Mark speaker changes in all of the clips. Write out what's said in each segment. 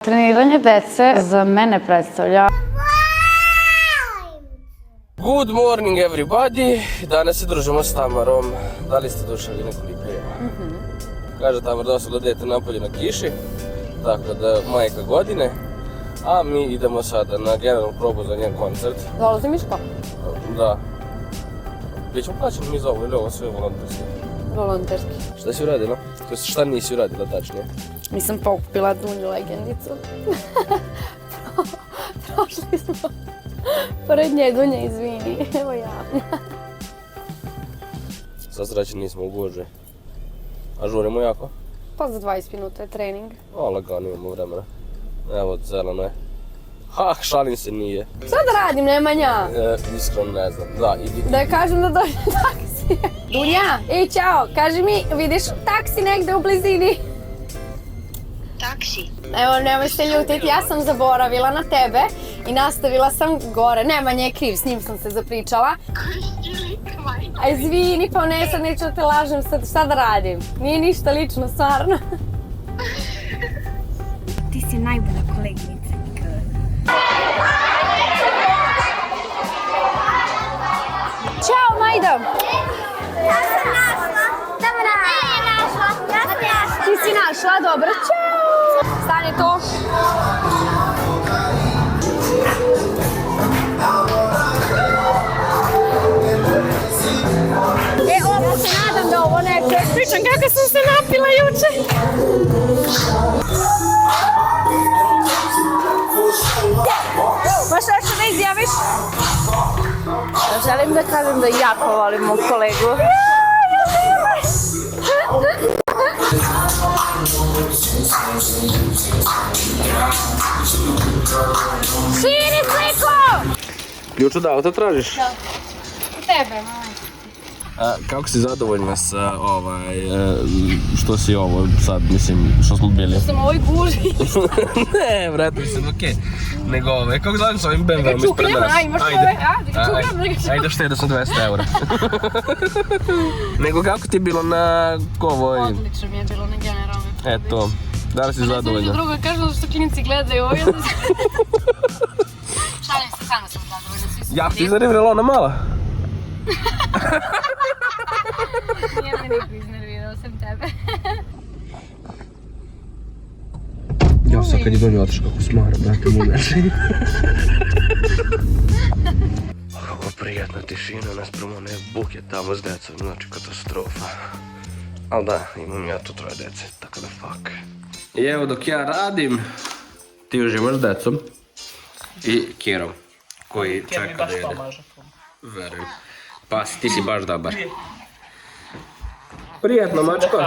Speaker 1: Treniranje dece za mene predstavlja...
Speaker 2: Good morning everybody, danas se družimo s Tamarom. Da li ste došli nekoliko je? Kaže Tamar da su dete napolje na kiši, tako da majka godine. A mi idemo sada na generalnu probu za njen koncert.
Speaker 1: Dolazi Miško?
Speaker 2: Da. Bićemo plaćeni mi za ovo ili ovo sve volonterski?
Speaker 1: Volonterski.
Speaker 2: Šta si uradila? To jest šta nisi uradila tačnije?
Speaker 1: Nisam pokupila Dunju legendicu. Prošli smo. Pored nje Dunja, izvini. Evo ja.
Speaker 2: Sad srećeni nismo u gužvi. A žurimo jako?
Speaker 1: Pa za 20 minuta je trening.
Speaker 2: O, lagano imamo vremena. Evo, zeleno je. Ha, šalim se, nije.
Speaker 1: Šta da radim, Nemanja?
Speaker 2: Iskreno ne znam. Da, idi.
Speaker 1: Da je kažem da dođe taksi. Dunja, ej, čao, kaži mi, vidiš taksi negde u blizini?
Speaker 3: Taksi.
Speaker 1: Evo, nemoj se ljutiti, ja sam zaboravila na tebe i nastavila sam gore. Nemanja je kriv, s njim sam se zapričala. A izvini, pa ne, sad neću da te lažem, sad šta da radim? Nije ništa lično, stvarno.
Speaker 3: Ti si najbolja koleginica nikada.
Speaker 1: Ćao, Majda!
Speaker 3: Ja sam našla. Dobra. Ne, našla. Ja sam našla.
Speaker 1: Ti si našla, dobro, ćao! Stani tu. Ovo se nadam da ovo neko. Pričam kako sam se napila juče. Pa šta ću da izjaviš? Želim da kažem da jako volim mog kolegu. Širi sliku!
Speaker 2: Ključ od auta tražiš?
Speaker 1: Da. Tebe, mama.
Speaker 2: Kako si zadovoljna sa što si ovo sad, mislim, što smo bili?
Speaker 1: Sam u ovoj guži.
Speaker 2: Ne, vrati, mislim, okej. Nego kako gledam s ovim BMW-om ispred nas?
Speaker 1: Ajde, imaš ove, da ga čukam, da ga čukam.
Speaker 2: Ajde, šteda sam 200 eura. Nego kako ti je bilo na kovoj?
Speaker 1: Odlično mi je bilo na generalnoj.
Speaker 2: Eto, da li si zadovoljna?
Speaker 1: Drugo kažu što klinici gledaju ovo. Šalim se, samo sam zadovoljna, svi su
Speaker 2: Jak ti iznervirala ona mala?
Speaker 1: Nije me niko iznervirao, sem tebe.
Speaker 2: Ja sad kad je donio otiš kako smara, brate mu neši. Kako prijatna tišina, nasprem one buke tamo s decom, znači katastrofa. Al da, imam ja tu 3 dece, tako da fuck. I evo dok ja radim, ti uživaš s decom i Kirom, koji čeka da jede. Verujem. Pa ti si baš dobar. Prijetno, mačko.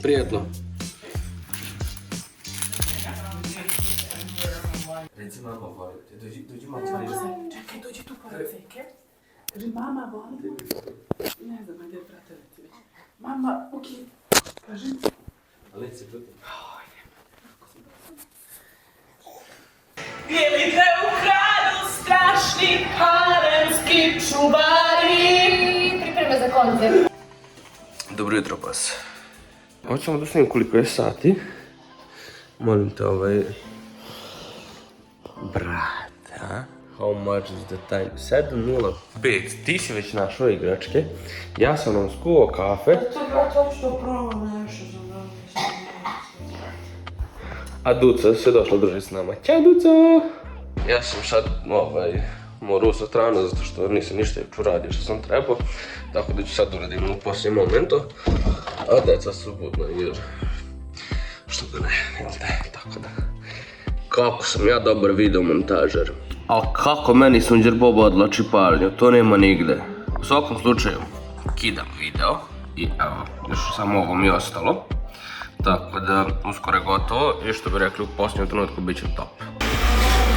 Speaker 2: Prijetno. Reci mama voli, dođi mama.
Speaker 4: Čekaj, dođi tu pored Ceke. Kaži, mama voli. Ne znam, ajde, brate, reci već. Mama, okej. Kaži.
Speaker 2: Reci, čuti.
Speaker 4: Bijeli te u kralju, strašni haremski čuvari.
Speaker 1: Pripreme za koncert.
Speaker 2: Dobro jutro, pas. Hoćemo da snijem koliko je sati. Molim te Brate, a? How much is the time? 7:05. Ti si već našao igračke. Ja sam nam skuo kafe.
Speaker 4: To je točno pravo nešto za mene.
Speaker 2: A Duca se došla družiti s nama. Ćao, Duco! Ja sam sad, morao sa strane, zato što nisam ništa jučer radio što sam trebao. Tako da ću sad uradim u posljednjem momentu. A deca su budna jer... Što da ne, jel te, tako da... Kako sam ja dobar videomontažer. A kako meni Sunđer Bobo odlači pažnju, to nema nigde. U svakom slučaju, kidam video i evo, još samo ovo mi je ostalo. Tako da, uskoro je gotovo i što bi rekli u posljednjem trenutku bit će top.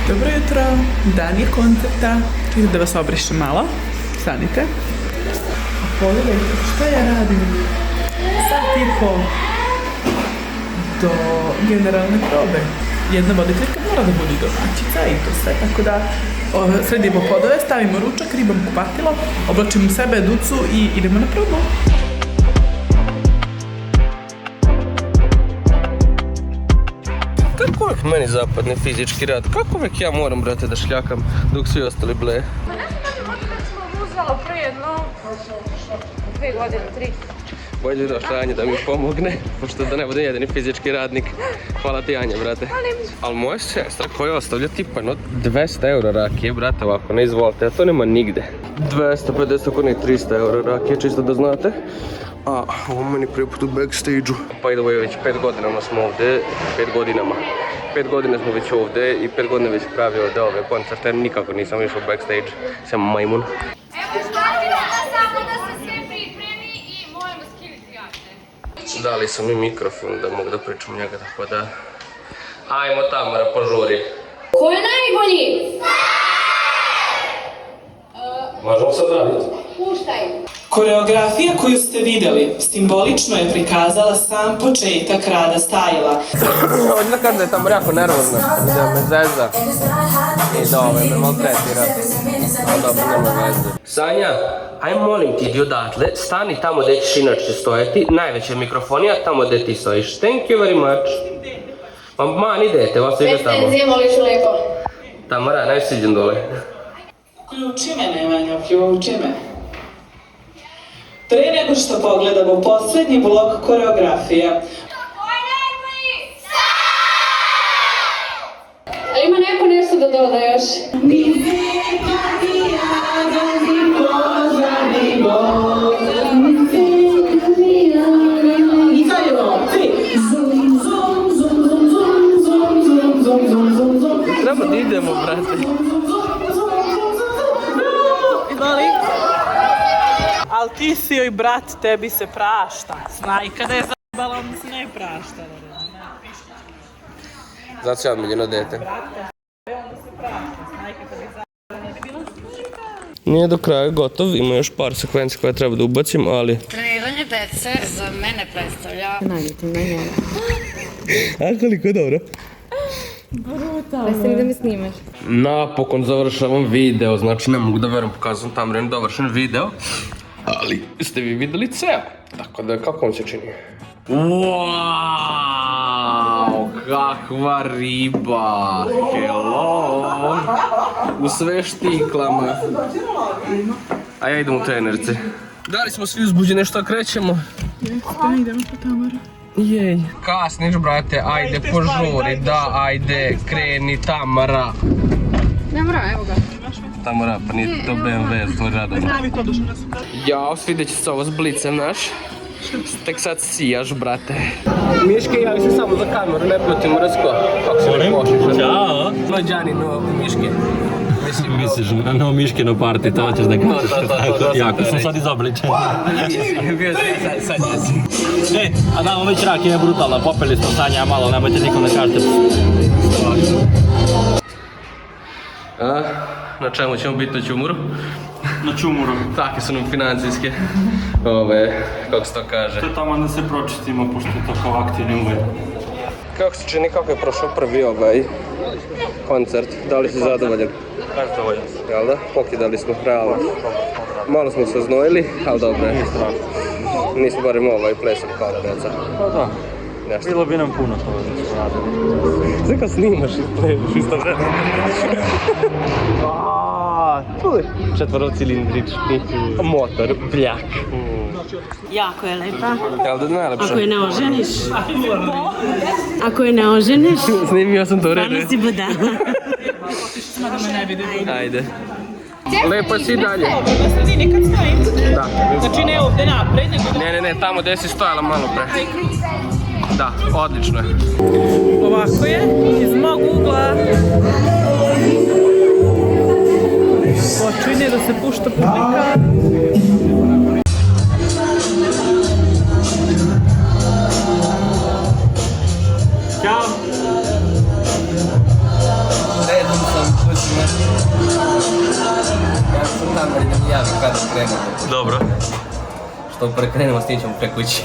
Speaker 4: Dobro jutro, dan je koncerta. Čekaj da vas obrišem malo. Stanite. A pogledajte, šta ja radim? Sat i pol do generalne probe. Jedna voditeljka mora da bude domaćica i to sve, tako da sredimo podove, stavimo ručak, ribam kupatilo, oblačimo sebe, Ducu i idemo na probu.
Speaker 2: Kako uvijek meni zapadne fizički rad? Kako uvijek ja moram, brate, da šljakam dok svi ostali bleje?
Speaker 5: Pa ne znam da bi možda već smo uzela prije jedno 2 godine, 3.
Speaker 2: Bolje došla Anja da mi pomogne, pošto da ne bude jedini fizički radnik. Hvala ti Anja, brate. Ali moja sestra koja ostavlja tipa 200 eura rakije, brate, ovako, ne izvolite, a to nema nigde. 250, ako ne 300 eura rakije, čisto da znate. A ovo meni prije put u backstage-u. Pa i da već 5 godinama smo ovdje, 5 godinama. 5 godina smo već ovdje i 5 godina već pravio ovdje ove koncerte, nikako nisam išao u backstage, sam majmun. Dali su mi mikrofon da mogu da pričam njega, tako da... Ajmo Tamara, požuri.
Speaker 1: Ko je najbolji?
Speaker 2: Možemo sad raditi.
Speaker 1: Puštaj.
Speaker 4: Koreografija koju ste vidjeli simbolično je prikazala sam početak rada stajla.
Speaker 2: Ovdje da kažem da je Tamara jako nervozna, da me zeza i da me maltretira. Ali dobro, nema veze. Sanja, aj molim ti, idi odatle, stani tamo gdje ćeš inače stojati, najveća mikrofonija, tamo gdje ti stojiš. Thank you very much. Pa mani dete, vas ide tamo.
Speaker 1: Pestenzije, moliš lepo.
Speaker 2: Tamara, naj siđem dole.
Speaker 4: Uključi me, Nemanja, uključi me. Prije nego što pogledamo posljednji blok koreografija.
Speaker 1: Ali ima neko nešto da doda još?
Speaker 2: Treba da idemo, brate.
Speaker 4: Izvoli. Al ti si joj brat, tebi se prašta. Znaj, kada je zabala, on se ne prašta.
Speaker 2: Zato si odmiljeno dete. Nije do kraja gotov, ima još par sekvenci koje treba da ubacim, ali...
Speaker 1: Treniranje dece za mene predstavlja...
Speaker 2: A koliko je dobro?
Speaker 1: Prestani da me snimaš.
Speaker 2: Napokon završavam video, znači ne mogu da verujem, pokazujem tamo jedan dovršen video. Ali ste vi vidjeli ceo, tako da kako vam se čini? Wow, kakva riba, hello, u sve štiklama. A ja idem u trenerce. Da li smo svi uzbuđeni što krećemo?
Speaker 4: Jeste, idemo po Tamaru.
Speaker 2: Jej. Kasniš, brate, ajde požuri, da, ajde, kreni Tamara.
Speaker 1: Ne moram, evo ga.
Speaker 2: Tamara, pa nije to BMW, to je radovno. Jao, svidjet će se ovo s blicem, naš. Tek sad sijaš, brate. Miške, javi se samo za kameru, ne pljutimo mrsko. Kako se ne pošiš?
Speaker 6: Ćao!
Speaker 2: No, Đani, no, Miške.
Speaker 6: Misliš, no Miškino party, to ćeš da kažeš tako. Jako sam sad izobličen.
Speaker 2: Bio sad jesi.
Speaker 6: A damo već rakija je brutalna, popeli smo Sanja malo, nemojte nikom da kažete.
Speaker 2: Na čemu ćemo biti na Ćumuru?
Speaker 6: Na Ćumuru.
Speaker 2: Takve su nam financijske. Ove, kako se to kaže?
Speaker 6: To je tamo da se pročistimo, pošto je to kao aktivni uvoj.
Speaker 2: Kako se čini, kako je prošao prvi koncert? Da li si zadovoljan?
Speaker 6: Zadovoljan.
Speaker 2: Jel da? Pokidali smo pravo. Malo smo se oznojili, ali dobro je. Nismo barem plesali kao deca.
Speaker 6: Pa da.
Speaker 2: Nešto.
Speaker 6: Bilo bi nam puno toga da smo radili.
Speaker 2: Sve kad snimaš i pležeš isto vremena. Četvorocilindrični motor, bljak.
Speaker 7: Jako je lepa.
Speaker 2: Jel da je najlepša?
Speaker 7: Ako je ne oženiš. Ako je ne oženiš.
Speaker 2: Snimio sam to u redu.
Speaker 7: Stvarno si budala.
Speaker 2: Ajde. Lepo si dalje.
Speaker 4: Na sredini kad stojim.
Speaker 2: Da.
Speaker 4: Znači ne ovdje napred, nego...
Speaker 2: Ne, tamo gdje si stojala malo pre. Da, odlično je.
Speaker 4: Ovako je, iz mog ugla. Počinje da se pušta publika.
Speaker 6: Ćao!
Speaker 2: Redom sam, pusti me. Ja sam tamo da mi javi kada krenemo.
Speaker 6: Dobro.
Speaker 2: Što prekrenemo, stićemo pre kući.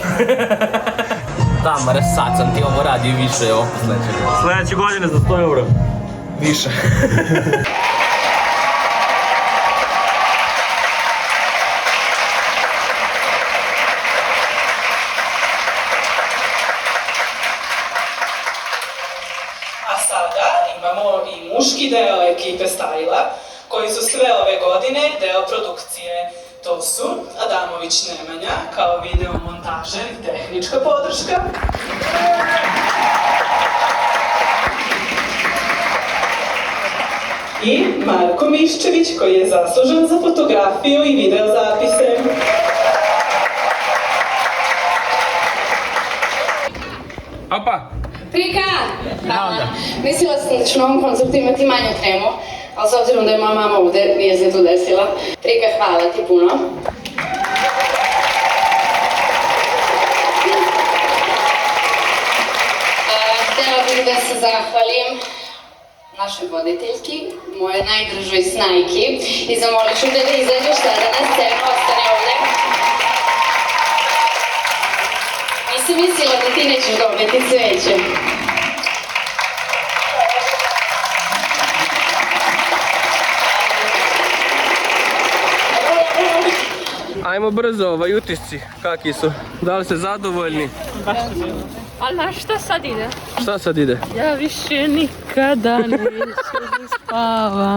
Speaker 2: Tamara, sad sam ti ovo radio više oko sledećeg.
Speaker 6: Sljedeće godine za 100 eura.
Speaker 2: Više.
Speaker 4: Imamo i muški deo ekipe Stajla, koji su sve ove godine deo produkcije. To su Adamović Nemanja kao video montažer i tehnička podrška. I Marko Miščević koji je zaslužan za fotografiju i video zapise.
Speaker 2: Opa!
Speaker 1: Prika! Hvala. Mislila sam da ću na ovom koncertu imati manju tremu, ali s obzirom da je moja mama ovde, nije se tu desila. Prika, hvala ti puno. Htjela bih da se zahvalim našoj voditeljki, moje najdražoj snajki i zamolit ću te da izađeš sada na scenu, ostane ovde. Nisam mislila da ti nećeš dobiti cveće.
Speaker 2: Ajmo brzo, utisci, kakvi su? Da li ste zadovoljni?
Speaker 5: Ali znaš šta sad ide?
Speaker 2: Šta sad ide?
Speaker 5: Ja više nikada neću da spavam.